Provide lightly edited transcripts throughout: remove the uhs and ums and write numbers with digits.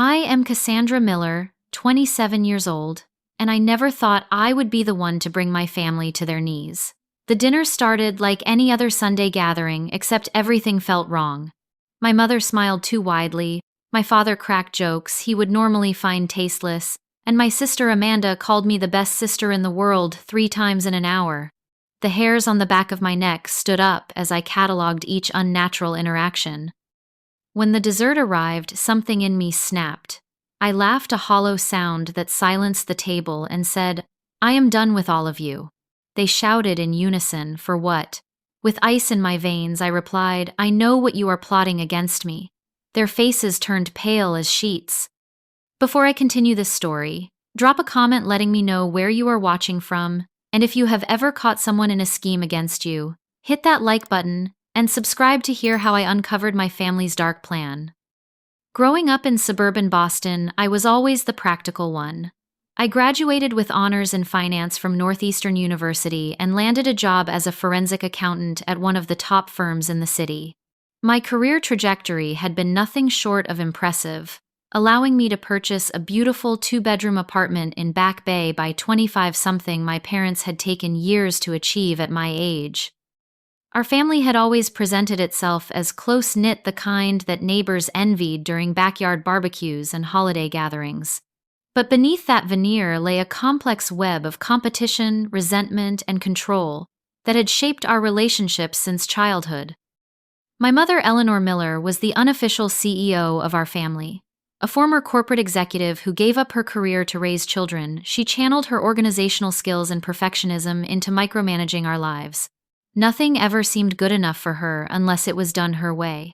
I am Cassandra Miller, 27 years old, and I never thought I would be the one to bring my family to their knees. The dinner started like any other Sunday gathering, except everything felt wrong. My mother smiled too widely, my father cracked jokes he would normally find tasteless, and my sister Amanda called me the best sister in the world 3 times in an hour. The hairs on the back of my neck stood up as I catalogued each unnatural interaction. When the dessert arrived, something in me snapped. I laughed a hollow sound that silenced the table and said, "I am done with all of you." They shouted in unison, "For what?" With ice in my veins, I replied, "I know what you are plotting against me." Their faces turned pale as sheets. Before I continue this story, drop a comment letting me know where you are watching from, and if you have ever caught someone in a scheme against you, hit that like button and subscribe to hear how I uncovered my family's dark plan. Growing up in suburban Boston, I was always the practical one. I graduated with honors in finance from Northeastern University and landed a job as a forensic accountant at one of the top firms in the city. My career trajectory had been nothing short of impressive, allowing me to purchase a beautiful 2-bedroom apartment in Back Bay by 25, something my parents had taken years to achieve at my age. Our family had always presented itself as close-knit, the kind that neighbors envied during backyard barbecues and holiday gatherings. But beneath that veneer lay a complex web of competition, resentment, and control that had shaped our relationships since childhood. My mother, Eleanor Miller, was the unofficial CEO of our family. A former corporate executive who gave up her career to raise children, she channeled her organizational skills and perfectionism into micromanaging our lives. Nothing ever seemed good enough for her unless it was done her way.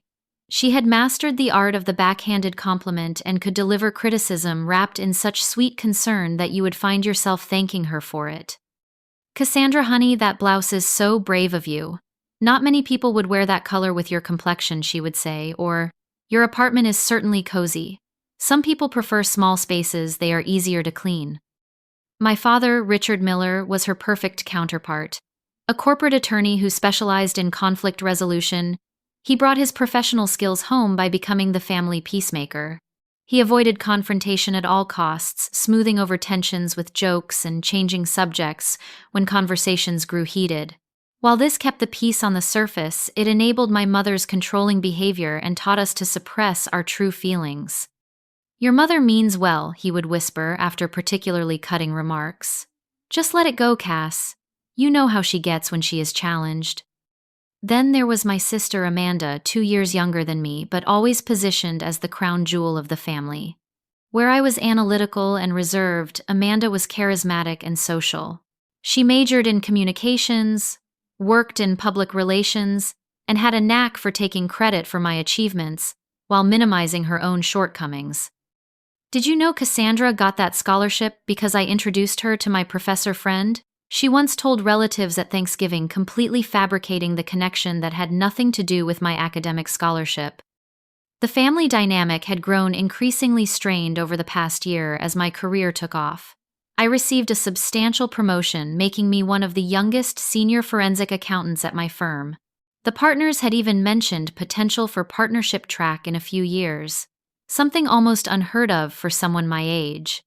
She had mastered the art of the backhanded compliment and could deliver criticism wrapped in such sweet concern that you would find yourself thanking her for it. "Cassandra, honey, that blouse is so brave of you. Not many people would wear that color with your complexion," she would say, or, "Your apartment is certainly cozy. Some people prefer small spaces, they are easier to clean." My father, Richard Miller, was her perfect counterpart. A corporate attorney who specialized in conflict resolution, he brought his professional skills home by becoming the family peacemaker. He avoided confrontation at all costs, smoothing over tensions with jokes and changing subjects when conversations grew heated. While this kept the peace on the surface, it enabled my mother's controlling behavior and taught us to suppress our true feelings. "Your mother means well," he would whisper after particularly cutting remarks. "Just let it go, Cass. You know how she gets when she is challenged." Then there was my sister Amanda, 2 years younger than me, but always positioned as the crown jewel of the family. Where I was analytical and reserved, Amanda was charismatic and social. She majored in communications, worked in public relations, and had a knack for taking credit for my achievements while minimizing her own shortcomings. "Did you know Cassandra got that scholarship because I introduced her to my professor friend?" She once told relatives at Thanksgiving, completely fabricating the connection that had nothing to do with my academic scholarship. The family dynamic had grown increasingly strained over the past year as my career took off. I received a substantial promotion, making me one of the youngest senior forensic accountants at my firm. The partners had even mentioned potential for partnership track in a few years, something almost unheard of for someone my age.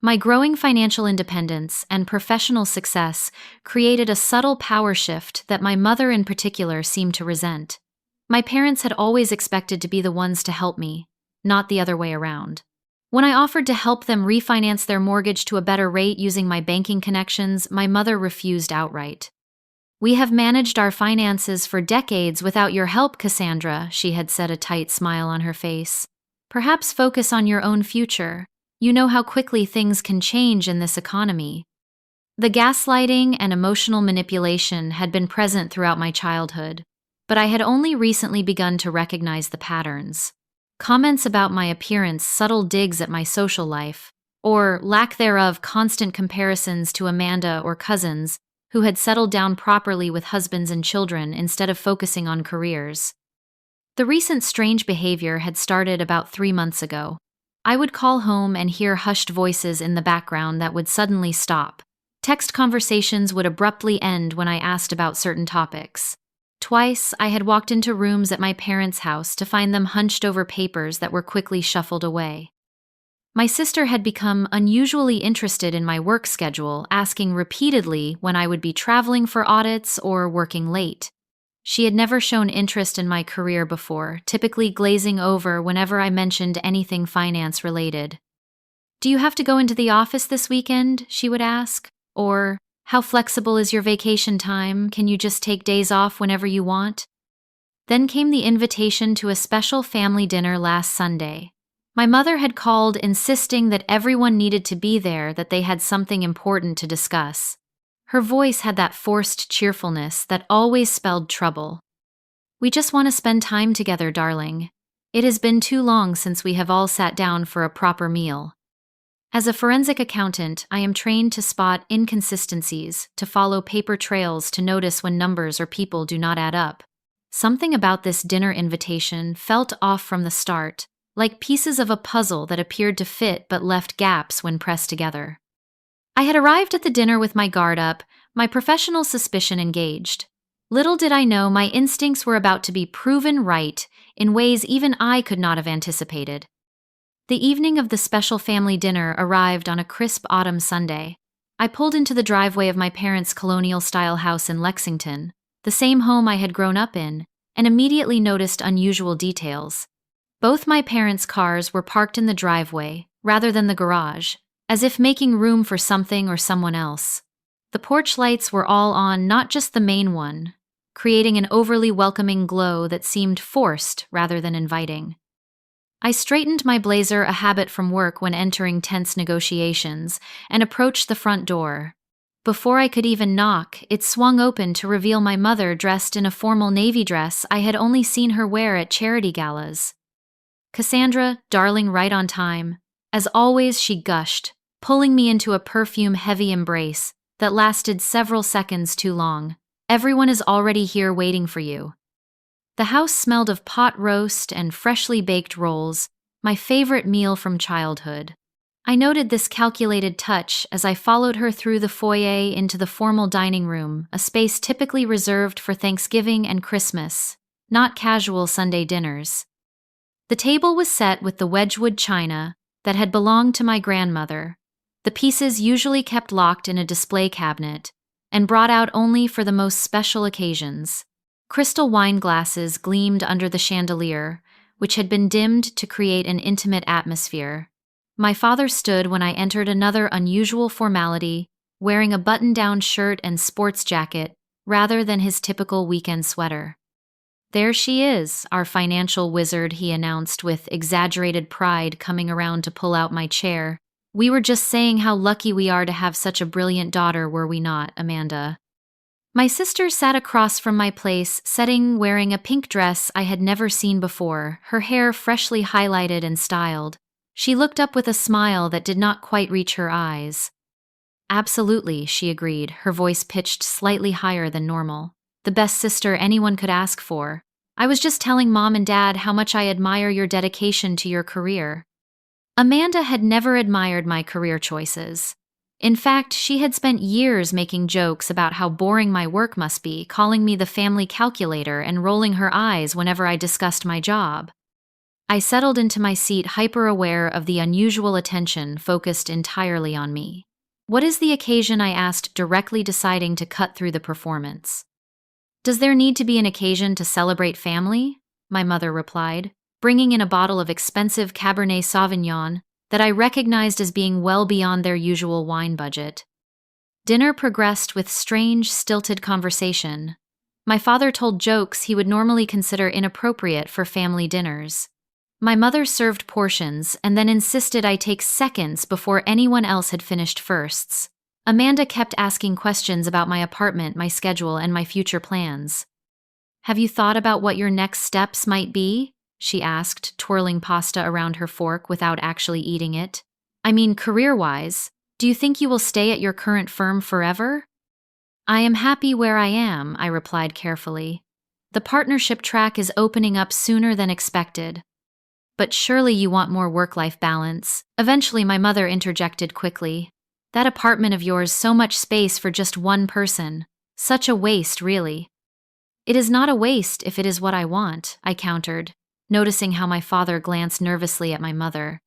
My growing financial independence and professional success created a subtle power shift that my mother in particular seemed to resent. My parents had always expected to be the ones to help me, not the other way around. When I offered to help them refinance their mortgage to a better rate using my banking connections, my mother refused outright. "We have managed our finances for decades without your help, Cassandra," she had said, a tight smile on her face. "Perhaps focus on your own future. You know how quickly things can change in this economy." The gaslighting and emotional manipulation had been present throughout my childhood, but I had only recently begun to recognize the patterns. Comments about my appearance, subtle digs at my social life, or lack thereof, constant comparisons to Amanda or cousins who had settled down properly with husbands and children instead of focusing on careers. The recent strange behavior had started about 3 months ago. I would call home and hear hushed voices in the background that would suddenly stop. Text conversations would abruptly end when I asked about certain topics. Twice, I had walked into rooms at my parents' house to find them hunched over papers that were quickly shuffled away. My sister had become unusually interested in my work schedule, asking repeatedly when I would be traveling for audits or working late. She had never shown interest in my career before, typically glazing over whenever I mentioned anything finance related. "Do you have to go into the office this weekend?" she would ask. Or, "How flexible is your vacation time? Can you just take days off whenever you want?" Then came the invitation to a special family dinner last Sunday. My mother had called, insisting that everyone needed to be there, that they had something important to discuss. Her voice had that forced cheerfulness that always spelled trouble. "We just want to spend time together, darling. It has been too long since we have all sat down for a proper meal." As a forensic accountant, I am trained to spot inconsistencies, to follow paper trails, to notice when numbers or people do not add up. Something about this dinner invitation felt off from the start, like pieces of a puzzle that appeared to fit but left gaps when pressed together. I had arrived at the dinner with my guard up, my professional suspicion engaged. Little did I know my instincts were about to be proven right in ways even I could not have anticipated. The evening of the special family dinner arrived on a crisp autumn Sunday. I pulled into the driveway of my parents' colonial-style house in Lexington, the same home I had grown up in, and immediately noticed unusual details. Both my parents' cars were parked in the driveway, rather than the garage, as if making room for something or someone else. The porch lights were all on, not just the main one, creating an overly welcoming glow that seemed forced rather than inviting. I straightened my blazer, a habit from work when entering tense negotiations, and approached the front door. Before I could even knock, it swung open to reveal my mother dressed in a formal navy dress I had only seen her wear at charity galas. "Cassandra, darling, right on time." As always, she gushed, pulling me into a perfume-heavy embrace that lasted several seconds too long. "Everyone is already here waiting for you." The house smelled of pot roast and freshly baked rolls, my favorite meal from childhood. I noted this calculated touch as I followed her through the foyer into the formal dining room, a space typically reserved for Thanksgiving and Christmas, not casual Sunday dinners. The table was set with the Wedgwood china that had belonged to my grandmother, the pieces usually kept locked in a display cabinet and brought out only for the most special occasions. Crystal wine glasses gleamed under the chandelier, which had been dimmed to create an intimate atmosphere. My father stood when I entered, another unusual formality, wearing a button-down shirt and sports jacket rather than his typical weekend sweater. "There she is, our financial wizard," he announced with exaggerated pride, coming around to pull out my chair. "We were just saying how lucky we are to have such a brilliant daughter, were we not, Amanda?" My sister sat across from my place, wearing a pink dress I had never seen before, her hair freshly highlighted and styled. She looked up with a smile that did not quite reach her eyes. "Absolutely," she agreed, her voice pitched slightly higher than normal. "The best sister anyone could ask for. I was just telling Mom and Dad how much I admire your dedication to your career." Amanda had never admired my career choices. In fact, she had spent years making jokes about how boring my work must be, calling me the family calculator and rolling her eyes whenever I discussed my job. I settled into my seat, hyper-aware of the unusual attention focused entirely on me. "What is the occasion?" I asked, directly deciding to cut through the performance. "Does there need to be an occasion to celebrate family?" my mother replied, bringing in a bottle of expensive Cabernet Sauvignon that I recognized as being well beyond their usual wine budget. Dinner progressed with strange, stilted conversation. My father told jokes he would normally consider inappropriate for family dinners. My mother served portions and then insisted I take seconds before anyone else had finished firsts. Amanda kept asking questions about my apartment, my schedule, and my future plans. "Have you thought about what your next steps might be?" she asked, twirling pasta around her fork without actually eating it. "I mean, career-wise, do you think you will stay at your current firm forever?" "I am happy where I am," I replied carefully. "The partnership track is opening up sooner than expected." "But surely you want more work-life balance." Eventually, my mother interjected quickly. "That apartment of yours, so much space for just one person. Such a waste, really." "It is not a waste if it is what I want," I countered, noticing how my father glanced nervously at my mother.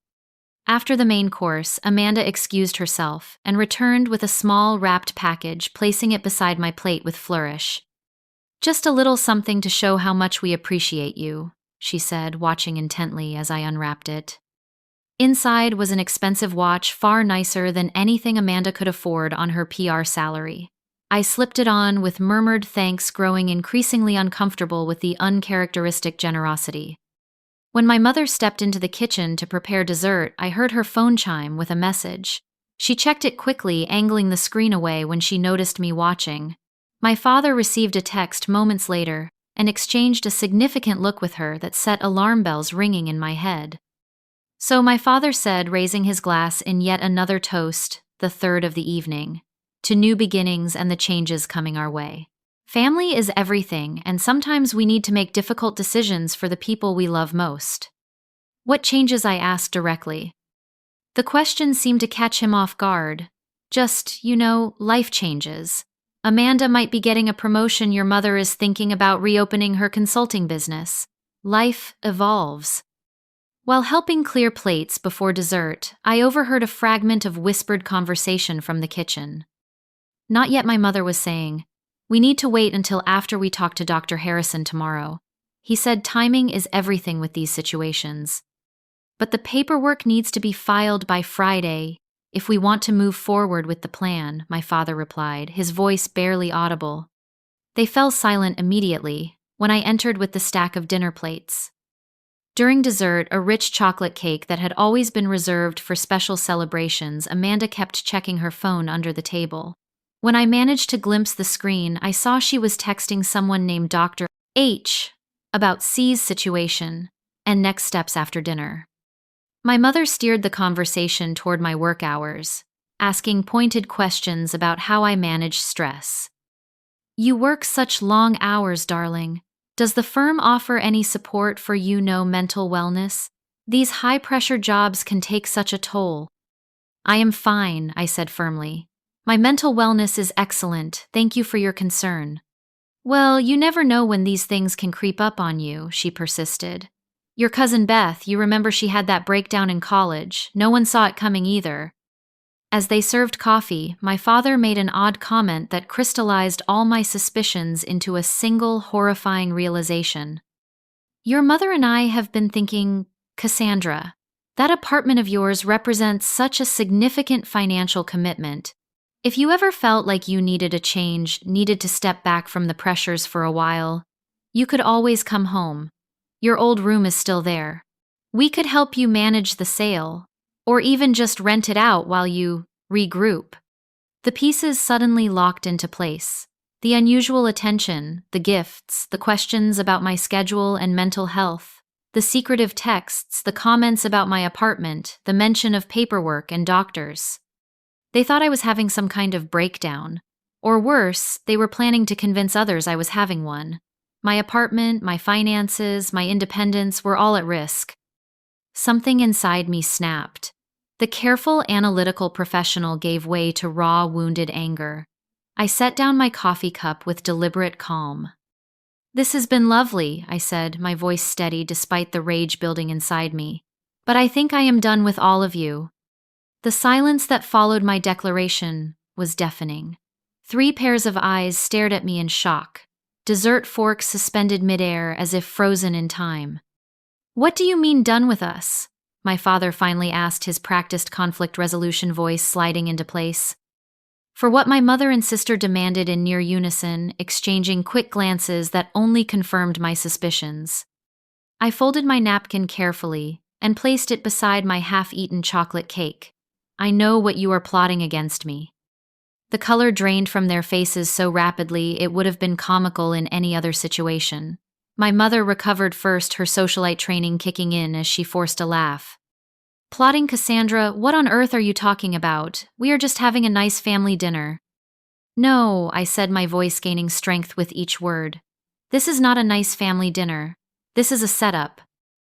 After the main course, Amanda excused herself and returned with a small wrapped package, placing it beside my plate with flourish. "Just a little something to show how much we appreciate you," she said, watching intently as I unwrapped it. Inside was an expensive watch far nicer than anything Amanda could afford on her PR salary. I slipped it on with murmured thanks, growing increasingly uncomfortable with the uncharacteristic generosity. When my mother stepped into the kitchen to prepare dessert, I heard her phone chime with a message. She checked it quickly, angling the screen away when she noticed me watching. My father received a text moments later and exchanged a significant look with her that set alarm bells ringing in my head. "So," my father said, raising his glass in yet another toast, the third of the evening, "to new beginnings and the changes coming our way. Family is everything, and sometimes we need to make difficult decisions for the people we love most." "What changes?" I asked directly. The question seemed to catch him off guard. "Just, life changes. Amanda might be getting a promotion. Your mother is thinking about reopening her consulting business. Life evolves." While helping clear plates before dessert, I overheard a fragment of whispered conversation from the kitchen. "Not yet," my mother was saying. "We need to wait until after we talk to Dr. Harrison tomorrow. He said timing is everything with these situations. But the paperwork needs to be filed by Friday if we want to move forward with the plan," my father replied, his voice barely audible. They fell silent immediately when I entered with the stack of dinner plates. During dessert, a rich chocolate cake that had always been reserved for special celebrations, Amanda kept checking her phone under the table. When I managed to glimpse the screen, I saw she was texting someone named Dr. H about C's situation and next steps after dinner. My mother steered the conversation toward my work hours, asking pointed questions about how I manage stress. "You work such long hours, darling. Does the firm offer any support for mental wellness? These high-pressure jobs can take such a toll." "I am fine," I said firmly. "My mental wellness is excellent. Thank you for your concern." "Well, you never know when these things can creep up on you," she persisted. "Your cousin Beth, you remember she had that breakdown in college. No one saw it coming either." As they served coffee, my father made an odd comment that crystallized all my suspicions into a single horrifying realization. "Your mother and I have been thinking, Cassandra, that apartment of yours represents such a significant financial commitment. If you ever felt like you needed a change, needed to step back from the pressures for a while, you could always come home. Your old room is still there. We could help you manage the sale, or even just rent it out while you regroup." The pieces suddenly locked into place. The unusual attention, the gifts, the questions about my schedule and mental health, the secretive texts, the comments about my apartment, the mention of paperwork and doctors. They thought I was having some kind of breakdown. Or worse, they were planning to convince others I was having one. My apartment, my finances, my independence were all at risk. Something inside me snapped. The careful, analytical professional gave way to raw, wounded anger. I set down my coffee cup with deliberate calm. "This has been lovely," I said, my voice steady despite the rage building inside me. "But I think I am done with all of you." The silence that followed my declaration was deafening. 3 pairs of eyes stared at me in shock, dessert forks suspended midair as if frozen in time. "What do you mean, done with us?" my father finally asked, his practiced conflict resolution voice sliding into place. For what my mother and sister demanded in near unison, exchanging quick glances that only confirmed my suspicions. I folded my napkin carefully and placed it beside my half-eaten chocolate cake. "I know what you are plotting against me." The color drained from their faces so rapidly it would have been comical in any other situation. My mother recovered first, her socialite training kicking in as she forced a laugh. "Plotting, Cassandra? What on earth are you talking about? We are just having a nice family dinner." "No," I said, my voice gaining strength with each word. "This is not a nice family dinner. This is a setup.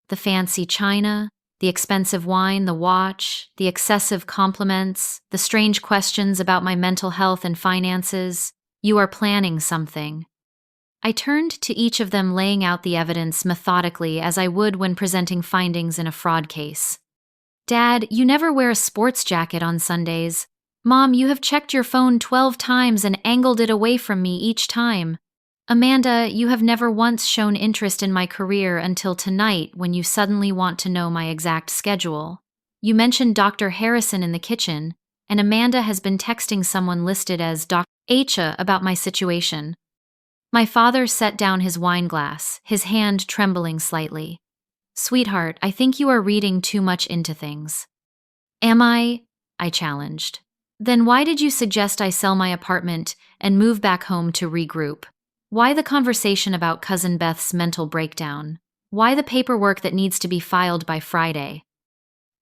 The fancy china, the expensive wine, the watch, the excessive compliments, the strange questions about my mental health and finances. You are planning something." I turned to each of them, laying out the evidence methodically as I would when presenting findings in a fraud case. Dad, you never wear a sports jacket on Sundays. Mom, you have checked your phone 12 times and angled it away from me each time. Amanda, you have never once shown interest in my career until tonight when you suddenly want to know my exact schedule. You mentioned Dr. Harrison in the kitchen, and Amanda has been texting someone listed as Dr. Acha about my situation. My father set down his wine glass, his hand trembling slightly. Sweetheart, I think you are reading too much into things. Am I? I challenged. Then why did you suggest I sell my apartment and move back home to regroup? Why the conversation about Cousin Beth's mental breakdown? Why the paperwork that needs to be filed by Friday?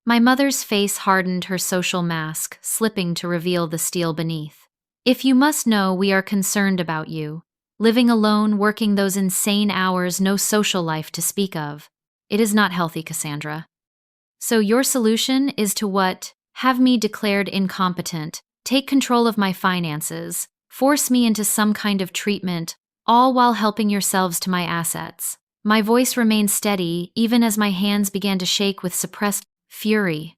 My mother's face hardened, her social mask slipping to reveal the steel beneath. If you must know, we are concerned about you. Living alone, working those insane hours, no social life to speak of. It is not healthy, Cassandra. So your solution is to what? Have me declared incompetent, take control of my finances, force me into some kind of treatment, all while helping yourselves to my assets. My voice remained steady, even as my hands began to shake with suppressed fury.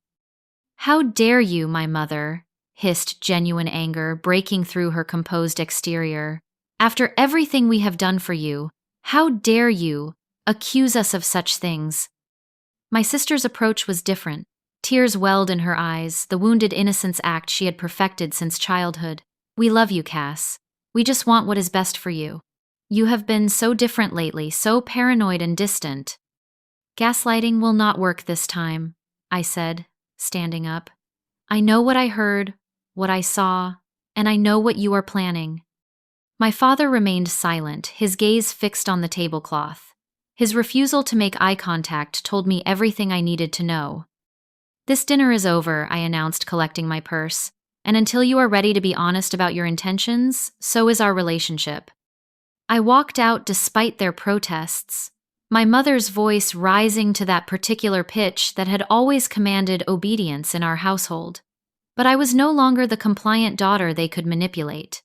How dare you, my mother, hissed genuine anger, breaking through her composed exterior. After everything we have done for you, how dare you accuse us of such things? My sister's approach was different. Tears welled in her eyes, the wounded innocence act she had perfected since childhood. We love you, Cass. We just want what is best for you. You have been so different lately, so paranoid and distant. Gaslighting will not work this time, I said, standing up. I know what I heard, what I saw, and I know what you are planning. My father remained silent, his gaze fixed on the tablecloth. His refusal to make eye contact told me everything I needed to know. This dinner is over, I announced, collecting my purse, and until you are ready to be honest about your intentions, so is our relationship. I walked out despite their protests, my mother's voice rising to that particular pitch that had always commanded obedience in our household. But I was no longer the compliant daughter they could manipulate.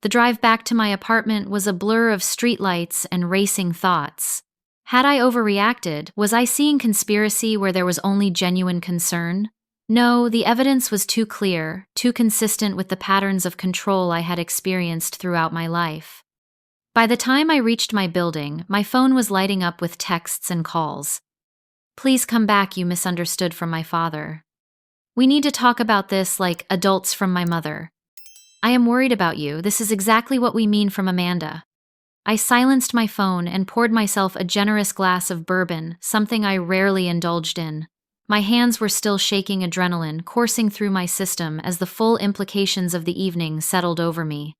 The drive back to my apartment was a blur of streetlights and racing thoughts. Had I overreacted? Was I seeing conspiracy where there was only genuine concern? No, the evidence was too clear, too consistent with the patterns of control I had experienced throughout my life. By the time I reached my building, my phone was lighting up with texts and calls. Please come back, you misunderstood, from my father. We need to talk about this like adults from my mother. I am worried about you. This is exactly what we mean from Amanda. I silenced my phone and poured myself a generous glass of bourbon, something I rarely indulged in. My hands were still shaking, adrenaline coursing through my system as the full implications of the evening settled over me.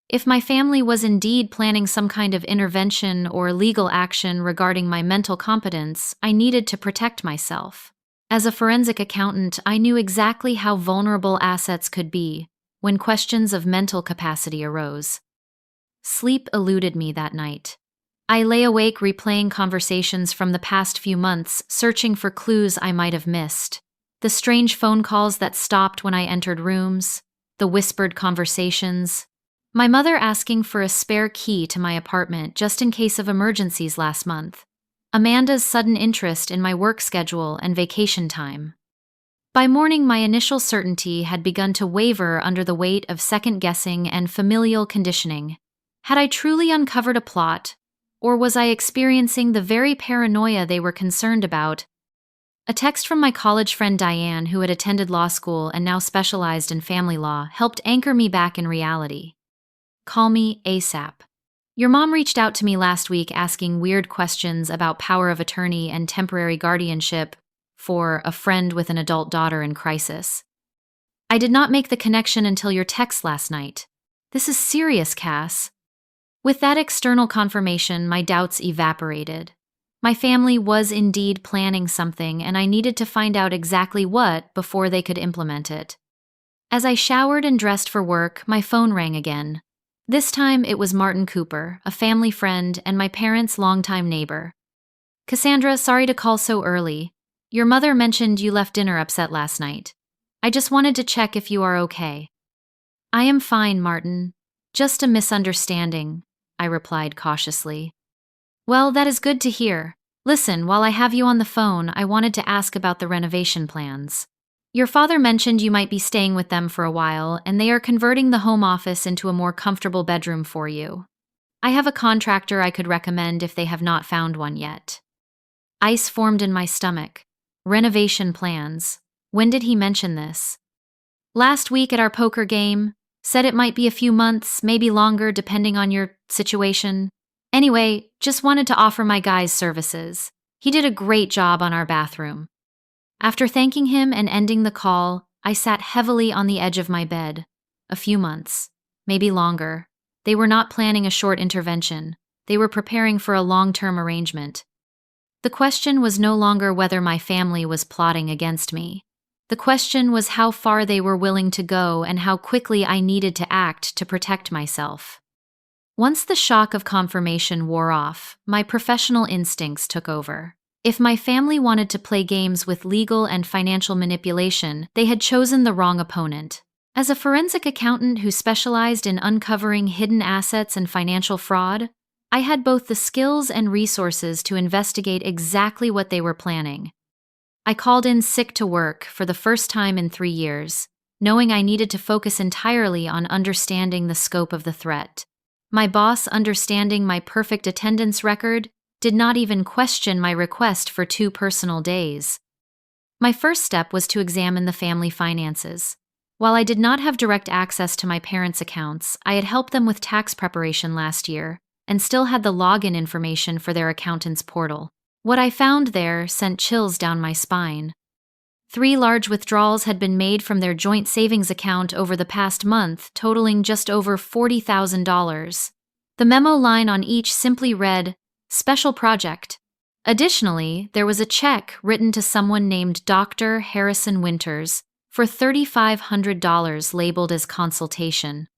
If my family was indeed planning some kind of intervention or legal action regarding my mental competence, I needed to protect myself. As a forensic accountant, I knew exactly how vulnerable assets could be when questions of mental capacity arose. Sleep eluded me that night. I lay awake replaying conversations from the past few months, searching for clues I might have missed. The strange phone calls that stopped when I entered rooms, the whispered conversations. My mother asking for a spare key to my apartment just in case of emergencies last month. Amanda's sudden interest in my work schedule and vacation time. By morning, my initial certainty had begun to waver under the weight of second-guessing and familial conditioning. Had I truly uncovered a plot, or was I experiencing the very paranoia they were concerned about? A text from my college friend Diane, who had attended law school and now specialized in family law, helped anchor me back in reality. Call me ASAP. Your mom reached out to me last week asking weird questions about power of attorney and temporary guardianship for a friend with an adult daughter in crisis. I did not make the connection until your text last night. This is serious, Cass. With that external confirmation, my doubts evaporated. My family was indeed planning something, and I needed to find out exactly what before they could implement it. As I showered and dressed for work, my phone rang again. This time it was Martin Cooper, a family friend and my parents' longtime neighbor. Cassandra, sorry to call so early. Your mother mentioned you left dinner upset last night. I just wanted to check if you are okay. I am fine, Martin. Just a misunderstanding, I replied cautiously. Well, that is good to hear. Listen, while I have you on the phone, I wanted to ask about the renovation plans. Your father mentioned you might be staying with them for a while, and they are converting the home office into a more comfortable bedroom for you. I have a contractor I could recommend if they have not found one yet. Ice formed in my stomach. Renovation plans. When did he mention this? Last week at our poker game. Said it might be a few months, maybe longer, depending on your situation. Anyway, just wanted to offer my guy's services. He did a great job on our bathroom. After thanking him and ending the call, I sat heavily on the edge of my bed. A few months. Maybe longer. They were not planning a short intervention. They were preparing for a long-term arrangement. The question was no longer whether my family was plotting against me. The question was how far they were willing to go and how quickly I needed to act to protect myself. Once the shock of confirmation wore off, my professional instincts took over. If my family wanted to play games with legal and financial manipulation, they had chosen the wrong opponent. As a forensic accountant who specialized in uncovering hidden assets and financial fraud, I had both the skills and resources to investigate exactly what they were planning. I called in sick to work for the first time in 3 years, knowing I needed to focus entirely on understanding the scope of the threat. My boss, understanding my perfect attendance record, did not even question my request for 2 personal days. My first step was to examine the family finances. While I did not have direct access to my parents' accounts, I had helped them with tax preparation last year and still had the login information for their accountant's portal. What I found there sent chills down my spine. 3 large withdrawals had been made from their joint savings account over the past month, totaling just over $40,000. The memo line on each simply read, "Special Project." Additionally, there was a check written to someone named Dr. Harrison Winters for $3,500 labeled as consultation.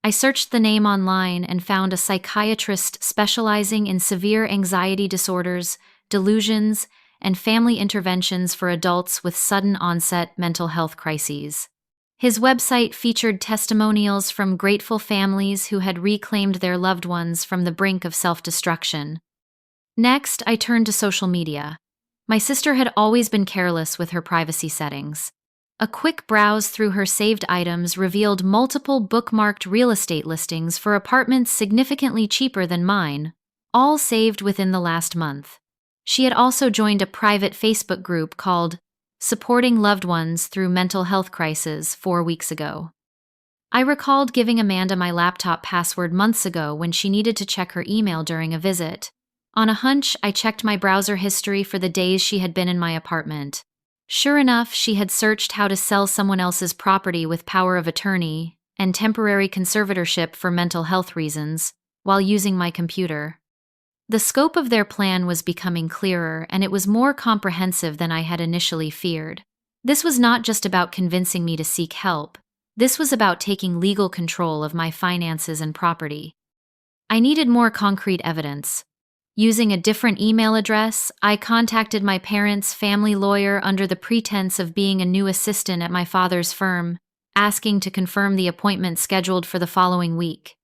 I searched the name online and found a psychiatrist specializing in severe anxiety disorders, delusions, and family interventions for adults with sudden onset mental health crises. His website featured testimonials from grateful families who had reclaimed their loved ones from the brink of self-destruction. Next, I turned to social media. My sister had always been careless with her privacy settings. A quick browse through her saved items revealed multiple bookmarked real estate listings for apartments significantly cheaper than mine, all saved within the last month. She had also joined a private Facebook group called Supporting Loved Ones Through Mental Health Crisis 4 weeks ago. I recalled giving Amanda my laptop password months ago when she needed to check her email during a visit. On a hunch, I checked my browser history for the days she had been in my apartment. Sure enough, she had searched how to sell someone else's property with power of attorney and temporary conservatorship for mental health reasons while using my computer. The scope of their plan was becoming clearer, and it was more comprehensive than I had initially feared. This was not just about convincing me to seek help. This was about taking legal control of my finances and property. I needed more concrete evidence. Using a different email address, I contacted my parents' family lawyer under the pretense of being a new assistant at my father's firm, asking to confirm the appointment scheduled for the following week.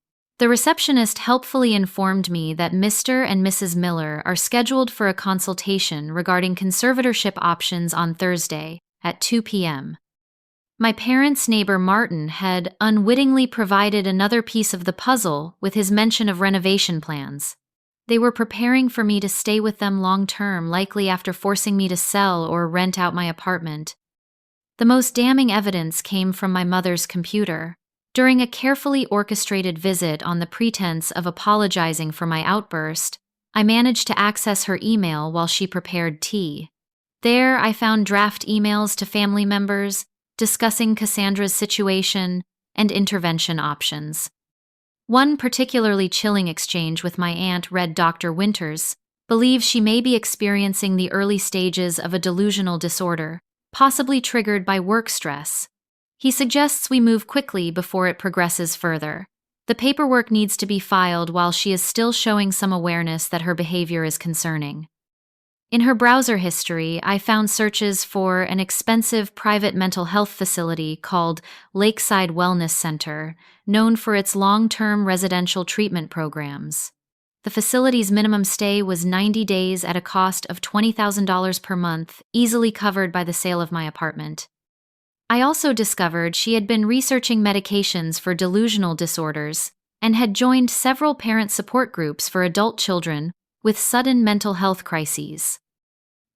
The receptionist helpfully informed me that Mr. and Mrs. Miller are scheduled for a consultation regarding conservatorship options on Thursday at 2 p.m. My parents' neighbor Martin had unwittingly provided another piece of the puzzle with his mention of renovation plans. They were preparing for me to stay with them long-term, likely after forcing me to sell or rent out my apartment. The most damning evidence came from my mother's computer. During a carefully orchestrated visit on the pretense of apologizing for my outburst, I managed to access her email while she prepared tea. There, I found draft emails to family members discussing Cassandra's situation and intervention options. One particularly chilling exchange with my aunt read Dr. Winters believes she may be experiencing the early stages of a delusional disorder, possibly triggered by work stress. He suggests we move quickly before it progresses further. The paperwork needs to be filed while she is still showing some awareness that her behavior is concerning. In her browser history, I found searches for an expensive private mental health facility called Lakeside Wellness Center, known for its long-term residential treatment programs. The facility's minimum stay was 90 days at a cost of $20,000 per month, easily covered by the sale of my apartment. I also discovered she had been researching medications for delusional disorders and had joined several parent support groups for adult children with sudden mental health crises.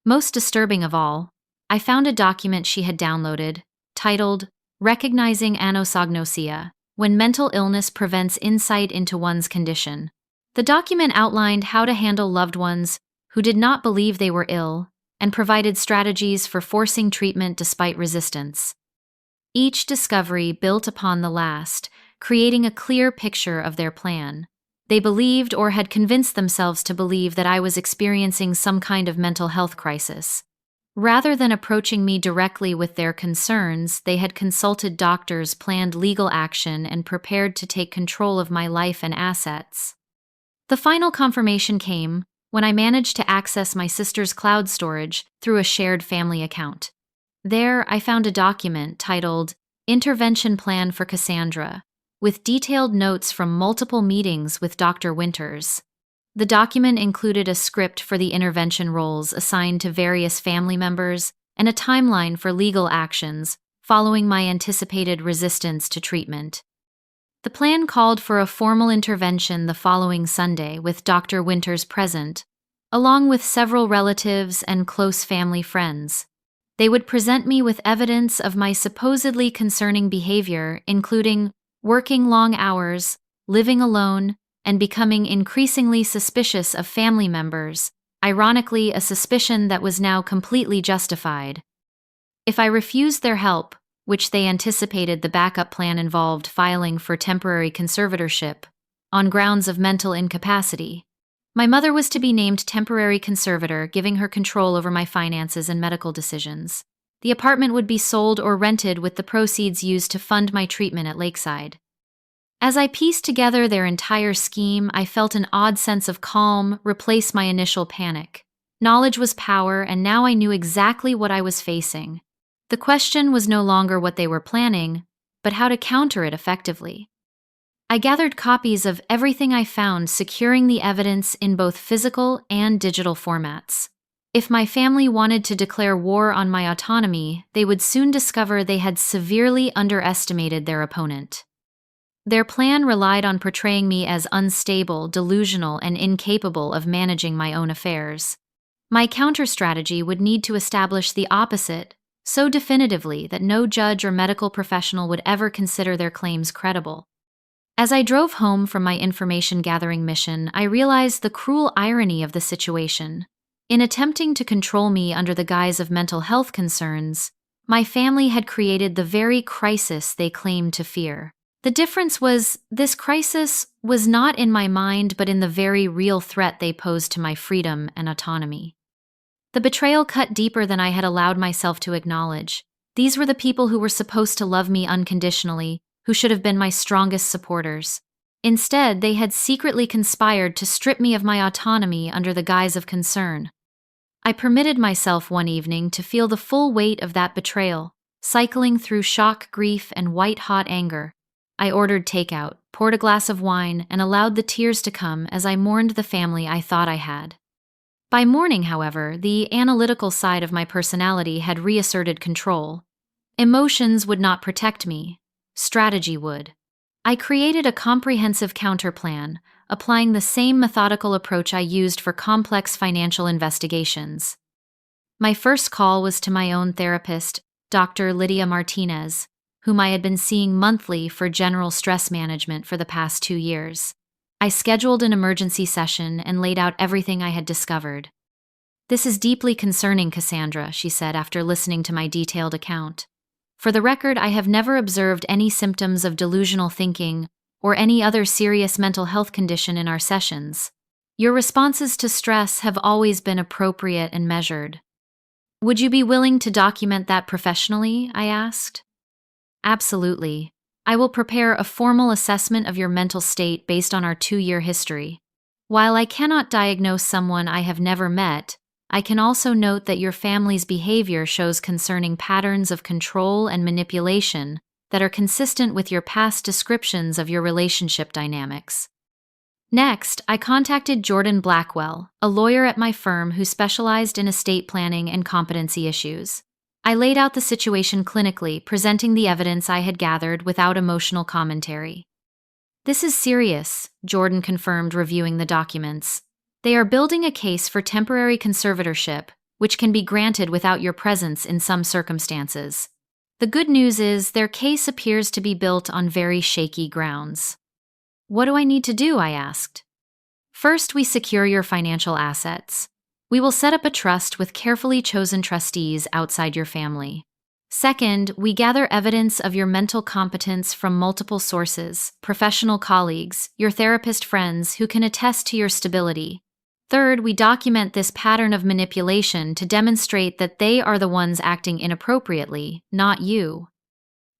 Most disturbing of all, I found a document she had downloaded titled Recognizing Anosognosia: When Mental Illness Prevents Insight into One's Condition. The document outlined how to handle loved ones who did not believe they were ill and provided strategies for forcing treatment despite resistance. Each discovery built upon the last, creating a clear picture of their plan. They believed or had convinced themselves to believe that I was experiencing some kind of mental health crisis. Rather than approaching me directly with their concerns, they had consulted doctors, planned legal action, and prepared to take control of my life and assets. The final confirmation came when I managed to access my sister's cloud storage through a shared family account. There, I found a document titled Intervention Plan for Cassandra, with detailed notes from multiple meetings with Dr. Winters. The document included a script for the intervention roles assigned to various family members and a timeline for legal actions following my anticipated resistance to treatment. The plan called for a formal intervention the following Sunday with Dr. Winters present, along with several relatives and close family friends. They would present me with evidence of my supposedly concerning behavior, including working long hours, living alone, and becoming increasingly suspicious of family members, ironically a suspicion that was now completely justified. If I refused their help, which they anticipated the backup plan involved filing for temporary conservatorship, on grounds of mental incapacity, my mother was to be named temporary conservator, giving her control over my finances and medical decisions. The apartment would be sold or rented with the proceeds used to fund my treatment at Lakeside. As I pieced together their entire scheme, I felt an odd sense of calm replace my initial panic. Knowledge was power, and now I knew exactly what I was facing. The question was no longer what they were planning, but how to counter it effectively. I gathered copies of everything I found, securing the evidence in both physical and digital formats. If my family wanted to declare war on my autonomy, they would soon discover they had severely underestimated their opponent. Their plan relied on portraying me as unstable, delusional, and incapable of managing my own affairs. My counter-strategy would need to establish the opposite so definitively that no judge or medical professional would ever consider their claims credible. As I drove home from my information-gathering mission, I realized the cruel irony of the situation. In attempting to control me under the guise of mental health concerns, my family had created the very crisis they claimed to fear. The difference was, this crisis was not in my mind but in the very real threat they posed to my freedom and autonomy. The betrayal cut deeper than I had allowed myself to acknowledge. These were the people who were supposed to love me unconditionally, who should have been my strongest supporters. Instead, they had secretly conspired to strip me of my autonomy under the guise of concern. I permitted myself one evening to feel the full weight of that betrayal, cycling through shock, grief, and white-hot anger. I ordered takeout, poured a glass of wine, and allowed the tears to come as I mourned the family I thought I had. By morning, however, the analytical side of my personality had reasserted control. Emotions would not protect me. Strategy would. I created a comprehensive counterplan, applying the same methodical approach I used for complex financial investigations. My first call was to my own therapist, Dr. Lydia Martinez, whom I had been seeing monthly for general stress management for the past 2 years. I scheduled an emergency session and laid out everything I had discovered. "This is deeply concerning, Cassandra," she said after listening to my detailed account. "For the record, I have never observed any symptoms of delusional thinking or any other serious mental health condition in our sessions. Your responses to stress have always been appropriate and measured. Would you be willing to document that professionally?" I asked. "Absolutely. I will prepare a formal assessment of your mental state based on our 2-year history. While I cannot diagnose someone I have never met, I can also note that your family's behavior shows concerning patterns of control and manipulation that are consistent with your past descriptions of your relationship dynamics. Next, I contacted Jordan Blackwell, a lawyer at my firm who specialized in estate planning and competency issues. I laid out the situation clinically, presenting the evidence I had gathered without emotional commentary. "This is serious," Jordan confirmed, reviewing the documents. "They are building a case for temporary conservatorship, which can be granted without your presence in some circumstances. The good news is their case appears to be built on very shaky grounds." "What do I need to do?" I asked. "First, we secure your financial assets. We will set up a trust with carefully chosen trustees outside your family. Second, we gather evidence of your mental competence from multiple sources, professional colleagues, your therapist friends who can attest to your stability. Third, we document this pattern of manipulation to demonstrate that they are the ones acting inappropriately, not you."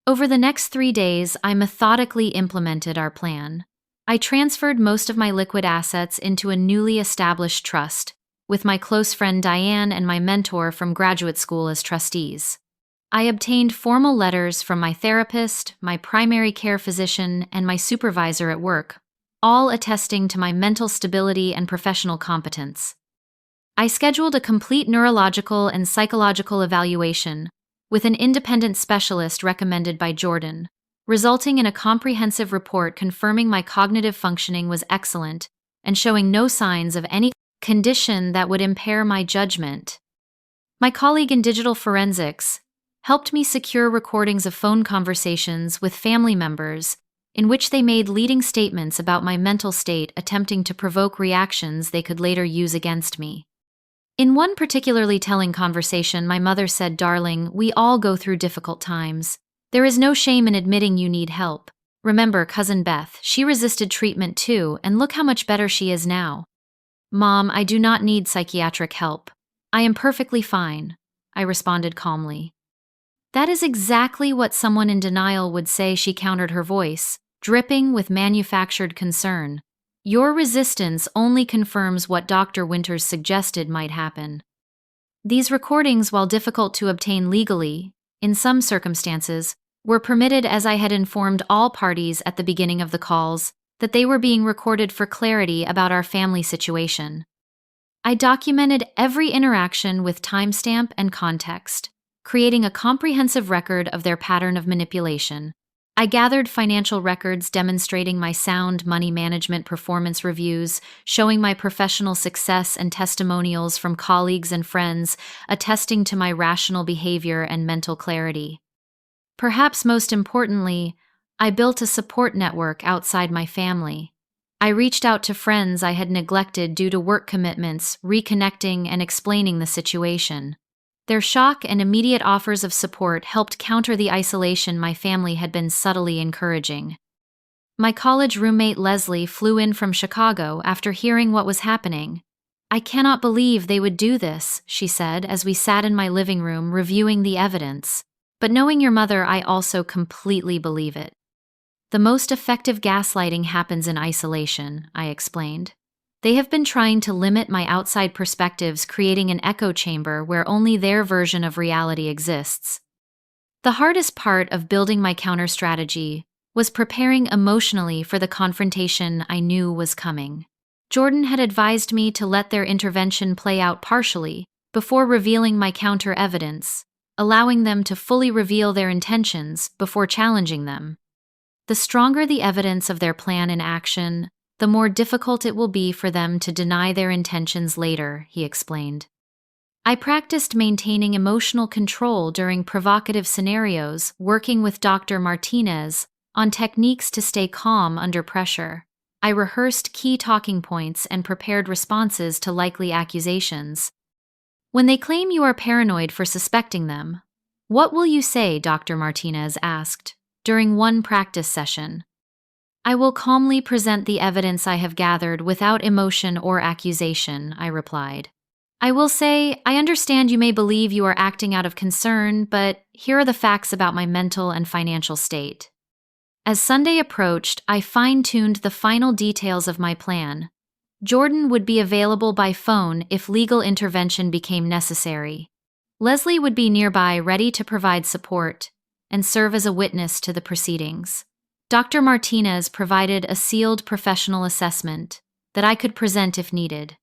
Over the next 3 days, I methodically implemented our plan. I transferred most of my liquid assets into a newly established trust, with my close friend Diane and my mentor from graduate school as trustees. I obtained formal letters from my therapist, my primary care physician, and my supervisor at work, all attesting to my mental stability and professional competence. I scheduled a complete neurological and psychological evaluation with an independent specialist recommended by Jordan, resulting in a comprehensive report confirming my cognitive functioning was excellent and showing no signs of any condition that would impair my judgment. My colleague in digital forensics helped me secure recordings of phone conversations with family members in which they made leading statements about my mental state, attempting to provoke reactions they could later use against me. In one particularly telling conversation, my mother said, "Darling, we all go through difficult times. There is no shame in admitting you need help. Remember Cousin Beth, she resisted treatment too, and look how much better she is now." "Mom, I do not need psychiatric help. I am perfectly fine," I responded calmly. "That is exactly what someone in denial would say," she countered, her voice dripping with manufactured concern. "Your resistance only confirms what Dr. Winters suggested might happen." These recordings, while difficult to obtain legally, in some circumstances, were permitted as I had informed all parties at the beginning of the calls that they were being recorded for clarity about our family situation. I documented every interaction with timestamp and context, creating a comprehensive record of their pattern of manipulation. I gathered financial records demonstrating my sound money management performance reviews, showing my professional success, and testimonials from colleagues and friends attesting to my rational behavior and mental clarity. Perhaps most importantly, I built a support network outside my family. I reached out to friends I had neglected due to work commitments, reconnecting and explaining the situation. Their shock and immediate offers of support helped counter the isolation my family had been subtly encouraging. My college roommate Leslie flew in from Chicago after hearing what was happening. "I cannot believe they would do this," she said as we sat in my living room reviewing the evidence. "But knowing your mother, I also completely believe it." "The most effective gaslighting happens in isolation," I explained. "They have been trying to limit my outside perspectives, creating an echo chamber where only their version of reality exists." The hardest part of building my counter strategy was preparing emotionally for the confrontation I knew was coming. Jordan had advised me to let their intervention play out partially before revealing my counter evidence, allowing them to fully reveal their intentions before challenging them. The stronger the evidence of their plan in action, the more difficult it will be for them to deny their intentions later, he explained. I practiced maintaining emotional control during provocative scenarios, working with Dr. Martinez on techniques to stay calm under pressure. I rehearsed key talking points and prepared responses to likely accusations. "When they claim you are paranoid for suspecting them, what will you say?" Dr. Martinez asked during one practice session. "I will calmly present the evidence I have gathered without emotion or accusation," I replied. "I will say, I understand you may believe you are acting out of concern, but here are the facts about my mental and financial state." As Sunday approached, I fine-tuned the final details of my plan. Jordan would be available by phone if legal intervention became necessary. Leslie would be nearby, ready to provide support and serve as a witness to the proceedings. Dr. Martinez provided a sealed professional assessment that I could present if needed.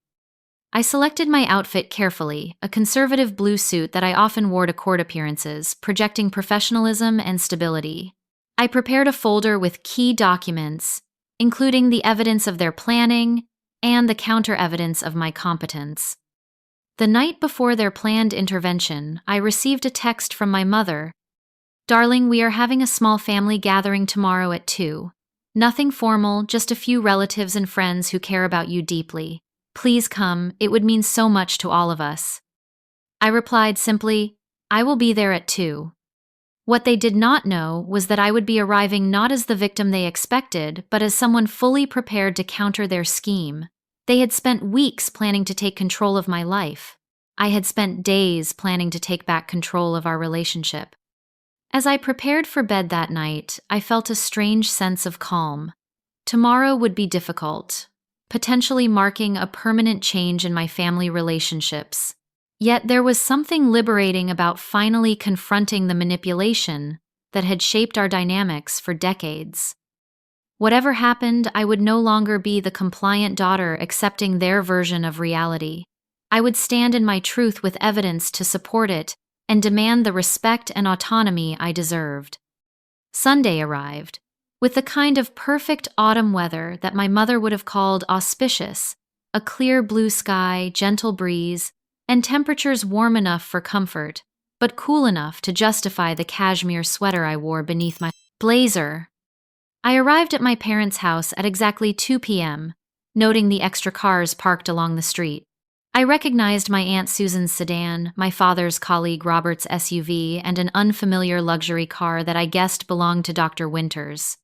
I selected my outfit carefully, a conservative blue suit that I often wore to court appearances, projecting professionalism and stability. I prepared a folder with key documents, including the evidence of their planning and the counter-evidence of my competence. The night before their planned intervention, I received a text from my mother. "Darling, we are having a small family gathering tomorrow at 2. Nothing formal, just a few relatives and friends who care about you deeply. Please come, it would mean so much to all of us." I replied simply, "I will be there at 2. What they did not know was that I would be arriving not as the victim they expected, but as someone fully prepared to counter their scheme. They had spent weeks planning to take control of my life. I had spent days planning to take back control of our relationship. As I prepared for bed that night, I felt a strange sense of calm. Tomorrow would be difficult, potentially marking a permanent change in my family relationships. Yet there was something liberating about finally confronting the manipulation that had shaped our dynamics for decades. Whatever happened, I would no longer be the compliant daughter accepting their version of reality. I would stand in my truth with evidence to support it and demand the respect and autonomy I deserved. Sunday arrived, with the kind of perfect autumn weather that my mother would have called auspicious, a clear blue sky, gentle breeze, and temperatures warm enough for comfort, but cool enough to justify the cashmere sweater I wore beneath my blazer. I arrived at my parents' house at exactly 2 p.m., noting the extra cars parked along the street. I recognized my Aunt Susan's sedan, my father's colleague Robert's SUV, and an unfamiliar luxury car that I guessed belonged to Dr. Winters.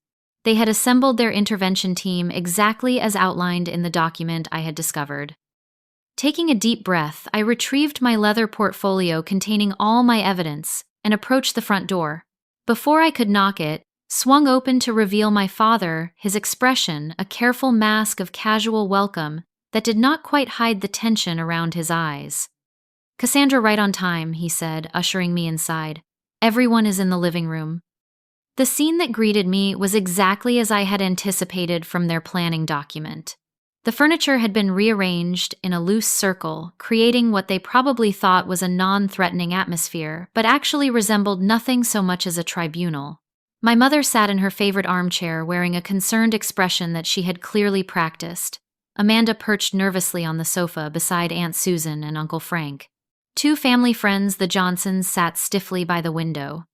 They had assembled their intervention team exactly as outlined in the document I had discovered. Taking a deep breath, I retrieved my leather portfolio containing all my evidence and approached the front door. Before I could knock it, swung open to reveal my father, his expression a careful mask of casual welcome that did not quite hide the tension around his eyes. "Cassandra, right on time," he said, ushering me inside. "Everyone is in the living room." The scene that greeted me was exactly as I had anticipated from their planning document. The furniture had been rearranged in a loose circle, creating what they probably thought was a non-threatening atmosphere, but actually resembled nothing so much as a tribunal. My mother sat in her favorite armchair wearing a concerned expression that she had clearly practiced. Amanda perched nervously on the sofa beside Aunt Susan and Uncle Frank. 2 family friends, the Johnsons, sat stiffly by the window.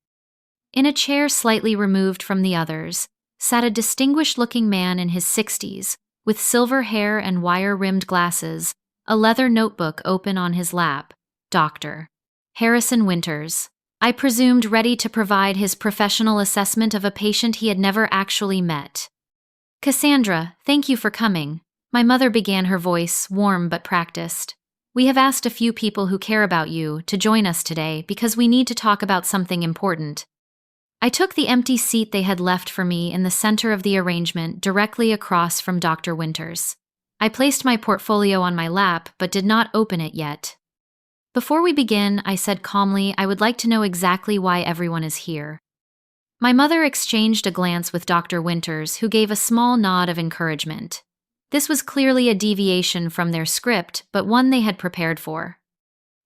In a chair slightly removed from the others, sat a distinguished-looking man in his 60s, with silver hair and wire-rimmed glasses, a leather notebook open on his lap. Dr. Harrison Winters. I presumed ready to provide his professional assessment of a patient he had never actually met. "Cassandra, thank you for coming," my mother began, her voice warm but practiced. "We have asked a few people who care about you to join us today because we need to talk about something important." I took the empty seat they had left for me in the center of the arrangement, directly across from Dr. Winters. I placed my portfolio on my lap, but did not open it yet. "Before we begin," I said calmly, "I would like to know exactly why everyone is here." My mother exchanged a glance with Dr. Winters, who gave a small nod of encouragement. This was clearly a deviation from their script, but one they had prepared for.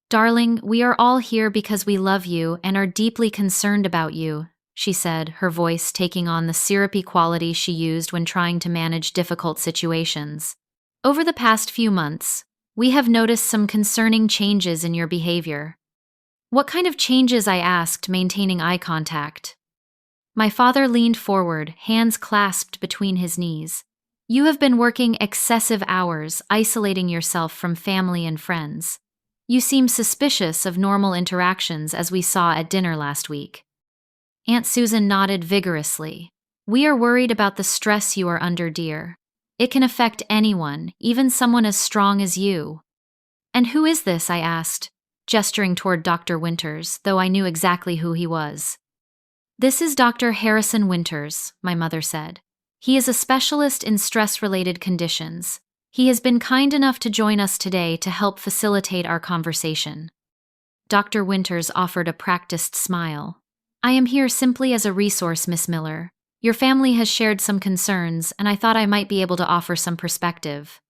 "Darling, we are all here because we love you and are deeply concerned about you," she said, her voice taking on the syrupy quality she used when trying to manage difficult situations. "Over the past few months, we have noticed some concerning changes in your behavior." "What kind of changes?" I asked, maintaining eye contact. My father leaned forward, hands clasped between his knees. "You have been working excessive hours, isolating yourself from family and friends. You seem suspicious of normal interactions, as we saw at dinner last week." Aunt Susan nodded vigorously. "We are worried about the stress you are under, dear. It can affect anyone, even someone as strong as you." "And who is this?" I asked, gesturing toward Dr. Winters, though I knew exactly who he was. "This is Dr. Harrison Winters," my mother said. "He is a specialist in stress-related conditions. He has been kind enough to join us today to help facilitate our conversation." Dr. Winters offered a practiced smile. "I am here simply as a resource, Miss Miller. Your family has shared some concerns, and I thought I might be able to offer some perspective.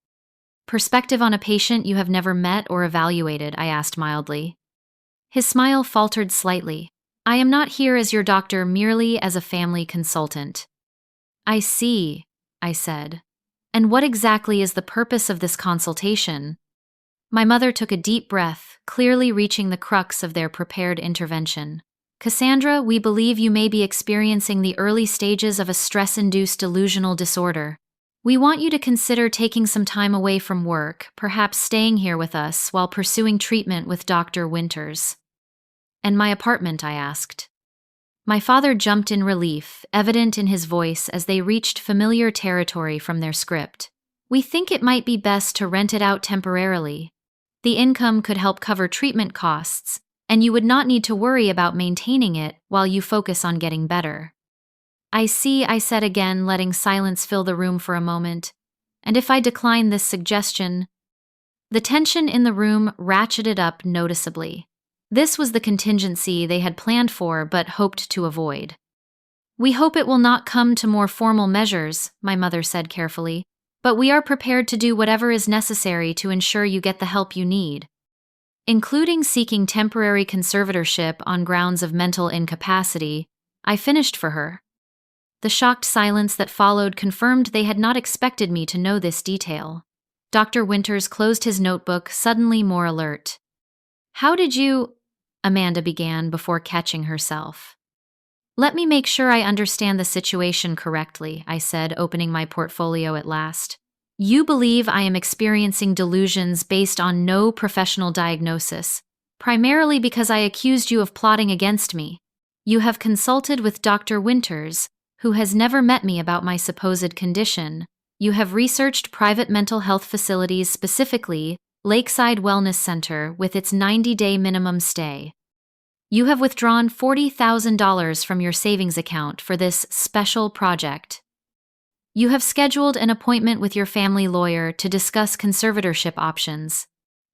Perspective on a patient you have never met or evaluated, I asked mildly. His smile faltered slightly. I am not here as your doctor, merely as a family consultant. I see, I said. And what exactly is the purpose of this consultation? My mother took a deep breath, clearly reaching the crux of their prepared intervention. Cassandra, we believe you may be experiencing the early stages of a stress-induced delusional disorder. We want you to consider taking some time away from work, perhaps staying here with us while pursuing treatment with Dr. Winters. And my apartment, I asked. My father jumped in relief, evident in his voice as they reached familiar territory from their script. We think it might be best to rent it out temporarily. The income could help cover treatment costs, and you would not need to worry about maintaining it while you focus on getting better. I see, I said again, letting silence fill the room for a moment. And if I decline this suggestion? The tension in the room ratcheted up noticeably. This was the contingency they had planned for but hoped to avoid. We hope it will not come to more formal measures, my mother said carefully, but we are prepared to do whatever is necessary to ensure you get the help you need, including seeking temporary conservatorship on grounds of mental incapacity. I finished for her. The shocked silence that followed confirmed they had not expected me to know this detail. Dr. Winters closed his notebook, suddenly more alert. How did you? Amanda began before catching herself. Let me make sure I understand the situation correctly, I said, opening my portfolio at last. You believe I am experiencing delusions based on no professional diagnosis, primarily because I accused you of plotting against me. You have consulted with Dr. Winters, who has never met me about my supposed condition. You have researched private mental health facilities, specifically Lakeside Wellness Center with its 90-day minimum stay. You have withdrawn $40,000 from your savings account for this special project. You have scheduled an appointment with your family lawyer to discuss conservatorship options.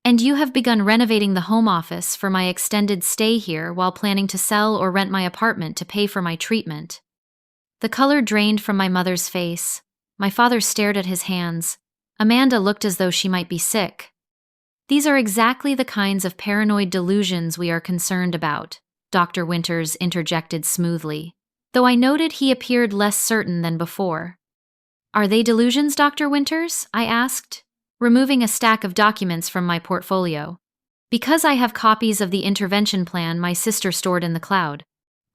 And you have begun renovating the home office for my extended stay here while planning to sell or rent my apartment to pay for my treatment. The color drained from my mother's face. My father stared at his hands. Amanda looked as though she might be sick. These are exactly the kinds of paranoid delusions we are concerned about, Dr. Winters interjected smoothly, though I noted he appeared less certain than before. Are they delusions, Dr. Winters? I asked, removing a stack of documents from my portfolio. Because I have copies of the intervention plan my sister stored in the cloud.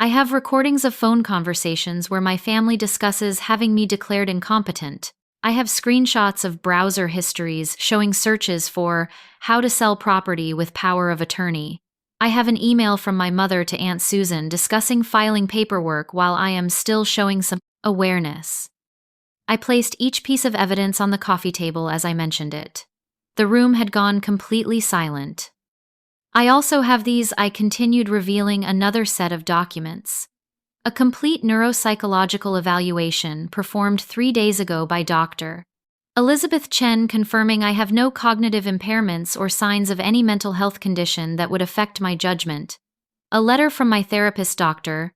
I have recordings of phone conversations where my family discusses having me declared incompetent. I have screenshots of browser histories showing searches for how to sell property with power of attorney. I have an email from my mother to Aunt Susan discussing filing paperwork while I am still showing some awareness. I placed each piece of evidence on the coffee table as I mentioned it. The room had gone completely silent. I also have these, I continued, revealing another set of documents. A complete neuropsychological evaluation performed 3 days ago by Dr. Elizabeth Chen, confirming I have no cognitive impairments or signs of any mental health condition that would affect my judgment. A letter from my therapist, Dr.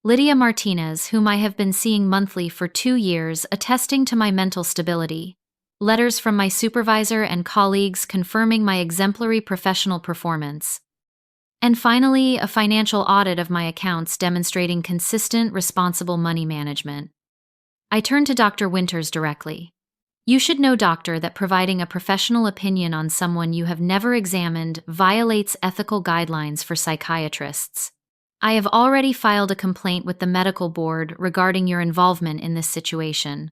Lydia Martinez, whom I have been seeing monthly for 2 years, attesting to my mental stability. Letters from my supervisor and colleagues confirming my exemplary professional performance. And finally, a financial audit of my accounts demonstrating consistent, responsible money management. I turned to Dr. Winters directly. You should know, doctor, that providing a professional opinion on someone you have never examined violates ethical guidelines for psychiatrists. I have already filed a complaint with the medical board regarding your involvement in this situation.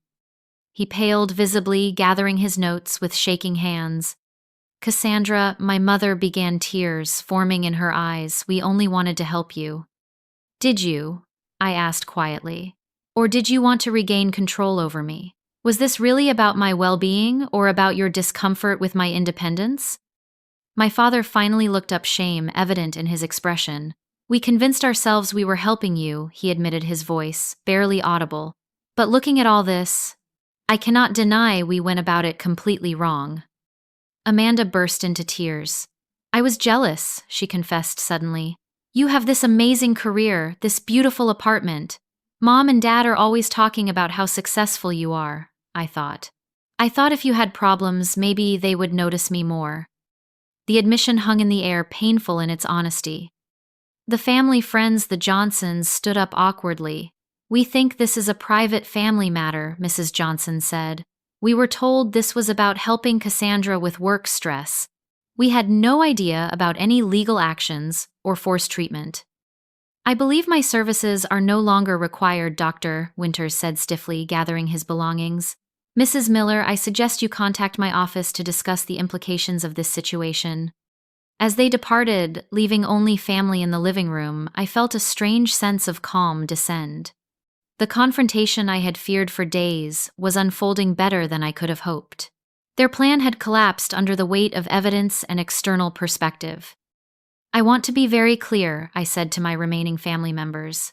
He paled visibly, gathering his notes with shaking hands. Cassandra, my mother began, tears forming in her eyes. We only wanted to help you. Did you? I asked quietly. Or did you want to regain control over me? Was this really about my well-being or about your discomfort with my independence? My father finally looked up, shame evident in his expression. We convinced ourselves we were helping you, he admitted, his voice barely audible. But looking at all this, I cannot deny we went about it completely wrong. Amanda burst into tears. I was jealous, she confessed suddenly. You have this amazing career, this beautiful apartment. Mom and Dad are always talking about how successful you are, I thought. I thought if you had problems, maybe they would notice me more. The admission hung in the air, painful in its honesty. The family friends, the Johnsons, stood up awkwardly. We think this is a private family matter, Mrs. Johnson said. We were told this was about helping Cassandra with work stress. We had no idea about any legal actions or forced treatment. I believe my services are no longer required, Dr. Winters said stiffly, gathering his belongings. Mrs. Miller, I suggest you contact my office to discuss the implications of this situation. As they departed, leaving only family in the living room, I felt a strange sense of calm descend. The confrontation I had feared for days was unfolding better than I could have hoped. Their plan had collapsed under the weight of evidence and external perspective. I want to be very clear, I said to my remaining family members.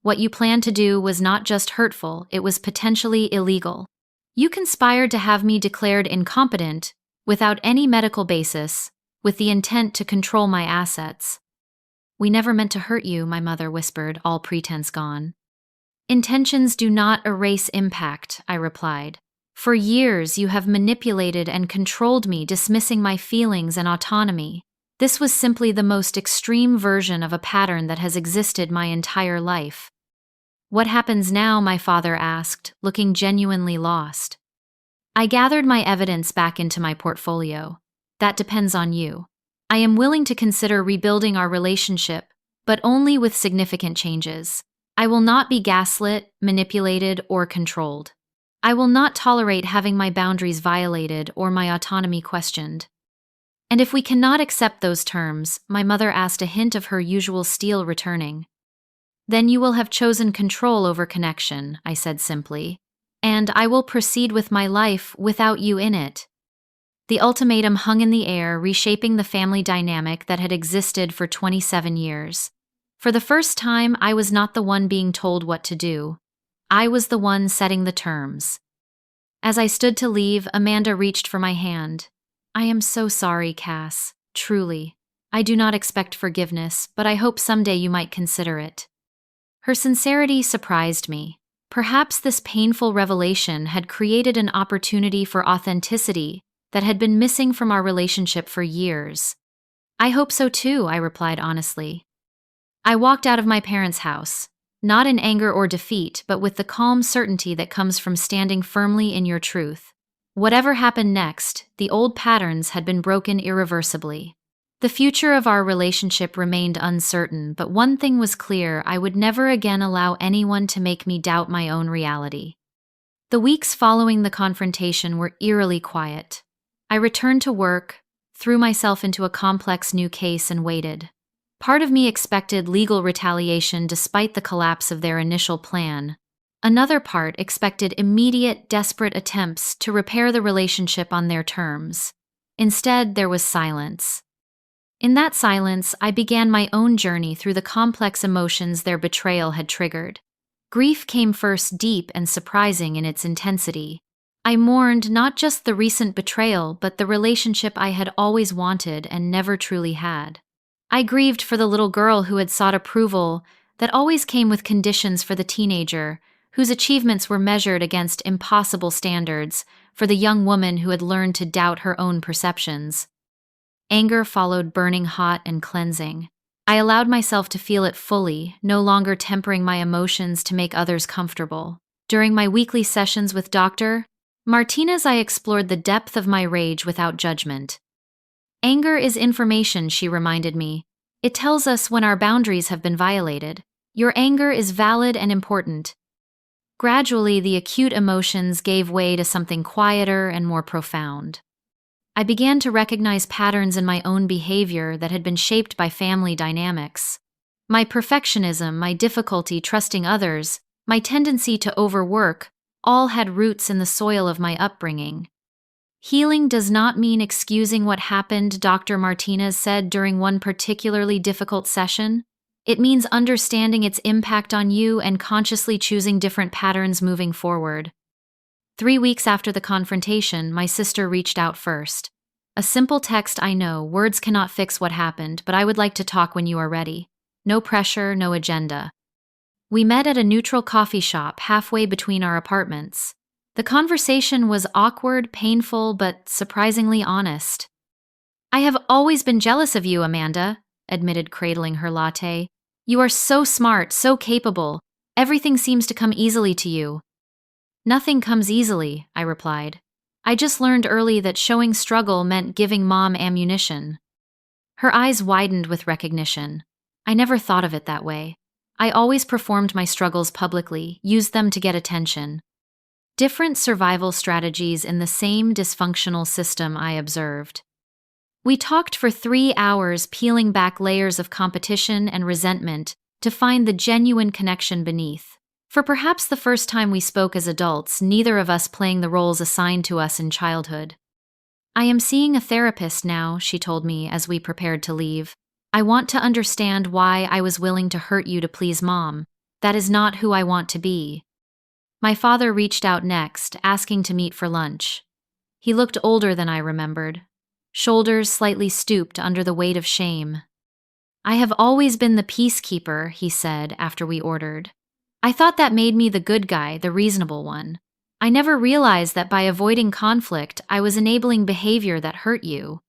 What you planned to do was not just hurtful, it was potentially illegal. You conspired to have me declared incompetent, without any medical basis, with the intent to control my assets. We never meant to hurt you, my mother whispered, all pretense gone. Intentions do not erase impact, I replied. For years you have manipulated and controlled me, dismissing my feelings and autonomy. This was simply the most extreme version of a pattern that has existed my entire life. What happens now? My father asked, looking genuinely lost. I gathered my evidence back into my portfolio. That depends on you. I am willing to consider rebuilding our relationship, but only with significant changes. I will not be gaslit, manipulated, or controlled. I will not tolerate having my boundaries violated or my autonomy questioned. And if we cannot accept those terms, my mother asked, a hint of her usual steel returning. Then you will have chosen control over connection, I said simply, and I will proceed with my life without you in it. The ultimatum hung in the air, reshaping the family dynamic that had existed for 27 years. For the first time, I was not the one being told what to do. I was the one setting the terms. As I stood to leave, Amanda reached for my hand. I am so sorry, Cass. Truly. I do not expect forgiveness, but I hope someday you might consider it. Her sincerity surprised me. Perhaps this painful revelation had created an opportunity for authenticity that had been missing from our relationship for years. I hope so too, I replied honestly. I walked out of my parents' house, not in anger or defeat, but with the calm certainty that comes from standing firmly in your truth. Whatever happened next, the old patterns had been broken irreversibly. The future of our relationship remained uncertain, but one thing was clear: I would never again allow anyone to make me doubt my own reality. The weeks following the confrontation were eerily quiet. I returned to work, threw myself into a complex new case, and waited. Part of me expected legal retaliation despite the collapse of their initial plan. Another part expected immediate, desperate attempts to repair the relationship on their terms. Instead, there was silence. In that silence, I began my own journey through the complex emotions their betrayal had triggered. Grief came first, deep and surprising in its intensity. I mourned not just the recent betrayal, but the relationship I had always wanted and never truly had. I grieved for the little girl who had sought approval that always came with conditions, for the teenager whose achievements were measured against impossible standards, for the young woman who had learned to doubt her own perceptions. Anger followed, burning hot and cleansing. I allowed myself to feel it fully, no longer tempering my emotions to make others comfortable. During my weekly sessions with Dr. Martinez, I explored the depth of my rage without judgment. Anger is information, she reminded me. It tells us when our boundaries have been violated. Your anger is valid and important. Gradually, the acute emotions gave way to something quieter and more profound. I began to recognize patterns in my own behavior that had been shaped by family dynamics. My perfectionism, my difficulty trusting others, my tendency to overwork, all had roots in the soil of my upbringing. Healing does not mean excusing what happened, Dr. Martinez said during one particularly difficult session. It means understanding its impact on you and consciously choosing different patterns moving forward. 3 weeks after the confrontation, my sister reached out first. A simple text: I know, words cannot fix what happened, but I would like to talk when you are ready. No pressure, no agenda. We met at a neutral coffee shop halfway between our apartments. The conversation was awkward, painful, but surprisingly honest. I have always been jealous of you, Amanda, admitted, cradling her latte. You are so smart, so capable. Everything seems to come easily to you. Nothing comes easily, I replied. I just learned early that showing struggle meant giving Mom ammunition. Her eyes widened with recognition. I never thought of it that way. I always performed my struggles publicly, used them to get attention. Different survival strategies in the same dysfunctional system, I observed. We talked for 3 hours, peeling back layers of competition and resentment to find the genuine connection beneath. For perhaps the first time we spoke as adults, neither of us playing the roles assigned to us in childhood. I am seeing a therapist now, she told me as we prepared to leave. I want to understand why I was willing to hurt you to please Mom. That is not who I want to be. My father reached out next, asking to meet for lunch. He looked older than I remembered, shoulders slightly stooped under the weight of shame. I have always been the peacekeeper, he said after we ordered. I thought that made me the good guy, the reasonable one. I never realized that by avoiding conflict, I was enabling behavior that hurt you.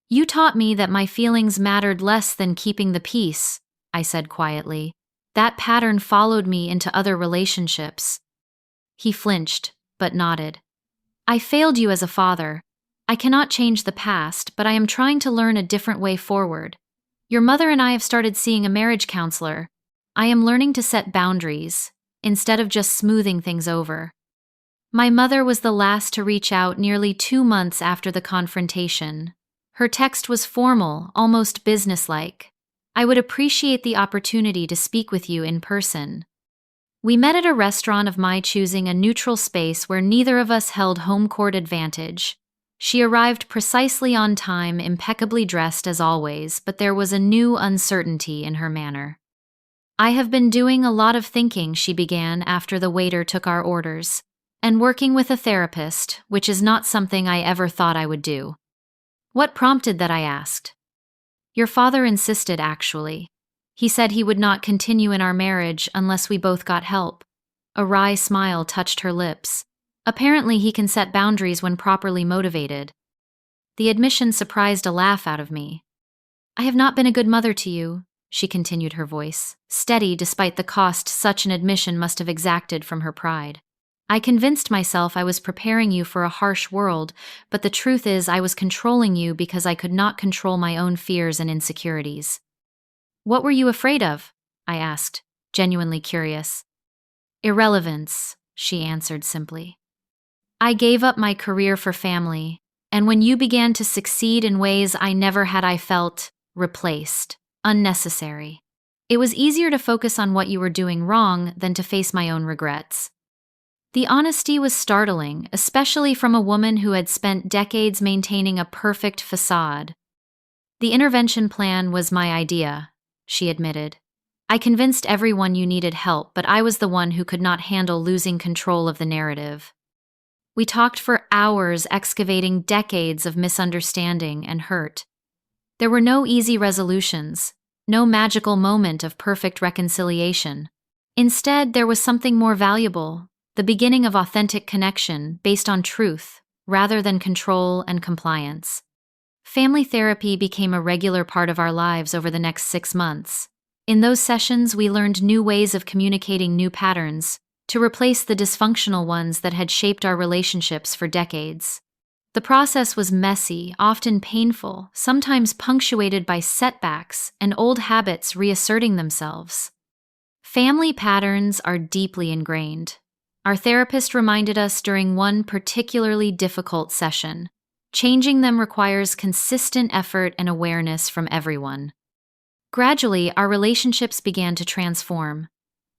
You taught me that my feelings mattered less than keeping the peace, I said quietly. That pattern followed me into other relationships. He flinched, but nodded. I failed you as a father. I cannot change the past, but I am trying to learn a different way forward. Your mother and I have started seeing a marriage counselor. I am learning to set boundaries, instead of just smoothing things over. My mother was the last to reach out nearly 2 months after the confrontation. Her text was formal, almost businesslike. I would appreciate the opportunity to speak with you in person. We met at a restaurant of my choosing, a neutral space where neither of us held home court advantage. She arrived precisely on time, impeccably dressed as always, but there was a new uncertainty in her manner. I have been doing a lot of thinking, she began after the waiter took our orders, and working with a therapist, which is not something I ever thought I would do. What prompted that, I asked. Your father insisted, actually. He said he would not continue in our marriage unless we both got help. A wry smile touched her lips. Apparently he can set boundaries when properly motivated. The admission surprised a laugh out of me. I have not been a good mother to you, she continued, her voice steady despite the cost such an admission must have exacted from her pride. I convinced myself I was preparing you for a harsh world, but the truth is I was controlling you because I could not control my own fears and insecurities. What were you afraid of? I asked, genuinely curious. Irrelevance, she answered simply. I gave up my career for family, and when you began to succeed in ways I never had, I felt replaced, unnecessary. It was easier to focus on what you were doing wrong than to face my own regrets. The honesty was startling, especially from a woman who had spent decades maintaining a perfect facade. The intervention plan was my idea, she admitted. I convinced everyone you needed help, but I was the one who could not handle losing control of the narrative. We talked for hours, excavating decades of misunderstanding and hurt. There were no easy resolutions, no magical moment of perfect reconciliation. Instead, there was something more valuable, the beginning of authentic connection based on truth, rather than control and compliance. Family therapy became a regular part of our lives over the next 6 months. In those sessions, we learned new ways of communicating new patterns to replace the dysfunctional ones that had shaped our relationships for decades. The process was messy, often painful, sometimes punctuated by setbacks and old habits reasserting themselves. Family patterns are deeply ingrained. Our therapist reminded us during one particularly difficult session. Changing them requires consistent effort and awareness from everyone. Gradually, our relationships began to transform.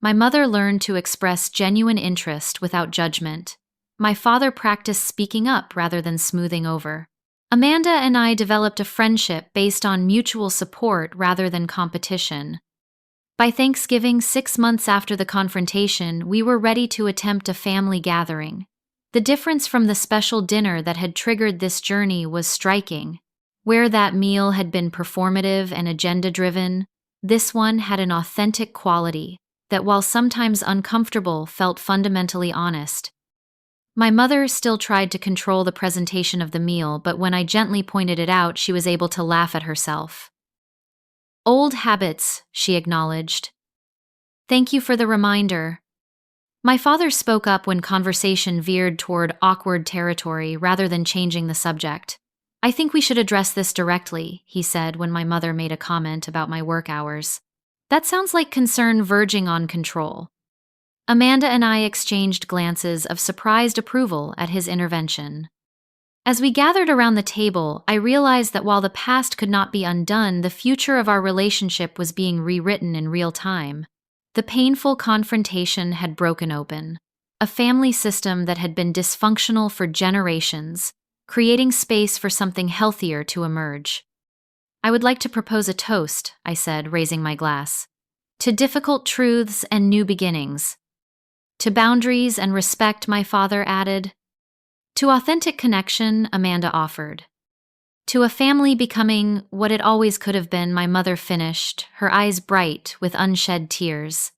My mother learned to express genuine interest without judgment. My father practiced speaking up rather than smoothing over. Amanda and I developed a friendship based on mutual support rather than competition. By Thanksgiving, 6 months after the confrontation, we were ready to attempt a family gathering. The difference from the special dinner that had triggered this journey was striking. Where that meal had been performative and agenda-driven, this one had an authentic quality, that, while sometimes uncomfortable, felt fundamentally honest. My mother still tried to control the presentation of the meal, but when I gently pointed it out, she was able to laugh at herself. "Old habits," she acknowledged. "Thank you for the reminder." My father spoke up when conversation veered toward awkward territory rather than changing the subject. "I think we should address this directly," he said when my mother made a comment about my work hours. "That sounds like concern verging on control." Amanda and I exchanged glances of surprised approval at his intervention. As we gathered around the table, I realized that while the past could not be undone, the future of our relationship was being rewritten in real time. The painful confrontation had broken open. A family system that had been dysfunctional for generations, creating space for something healthier to emerge. "I would like to propose a toast," I said, raising my glass. "To difficult truths and new beginnings." "To boundaries and respect," my father added. "To authentic connection," Amanda offered. "To a family becoming what it always could have been," my mother finished, her eyes bright with unshed tears.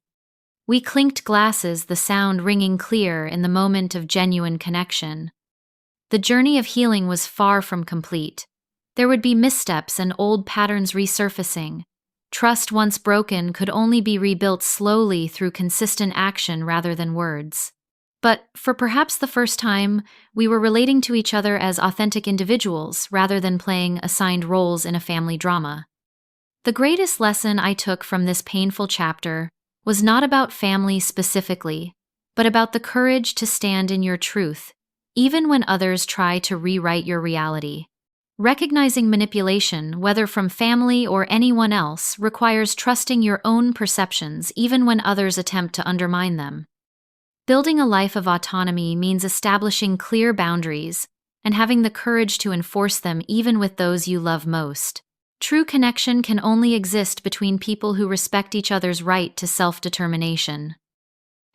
We clinked glasses, the sound ringing clear in the moment of genuine connection. The journey of healing was far from complete. There would be missteps and old patterns resurfacing. Trust once broken could only be rebuilt slowly through consistent action rather than words. But for perhaps the first time, we were relating to each other as authentic individuals rather than playing assigned roles in a family drama. The greatest lesson I took from this painful chapter was not about family specifically, but about the courage to stand in your truth, even when others try to rewrite your reality. Recognizing manipulation, whether from family or anyone else, requires trusting your own perceptions even when others attempt to undermine them. Building a life of autonomy means establishing clear boundaries and having the courage to enforce them even with those you love most. True connection can only exist between people who respect each other's right to self-determination.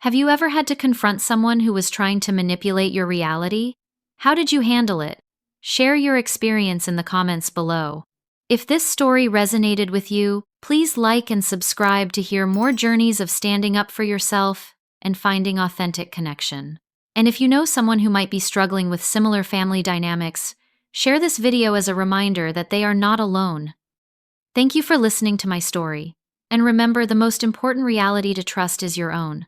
Have you ever had to confront someone who was trying to manipulate your reality? How did you handle it? Share your experience in the comments below. If this story resonated with you, please like and subscribe to hear more journeys of standing up for yourself and finding authentic connection. And if you know someone who might be struggling with similar family dynamics, share this video as a reminder that they are not alone. Thank you for listening to my story, and remember, the most important reality to trust is your own.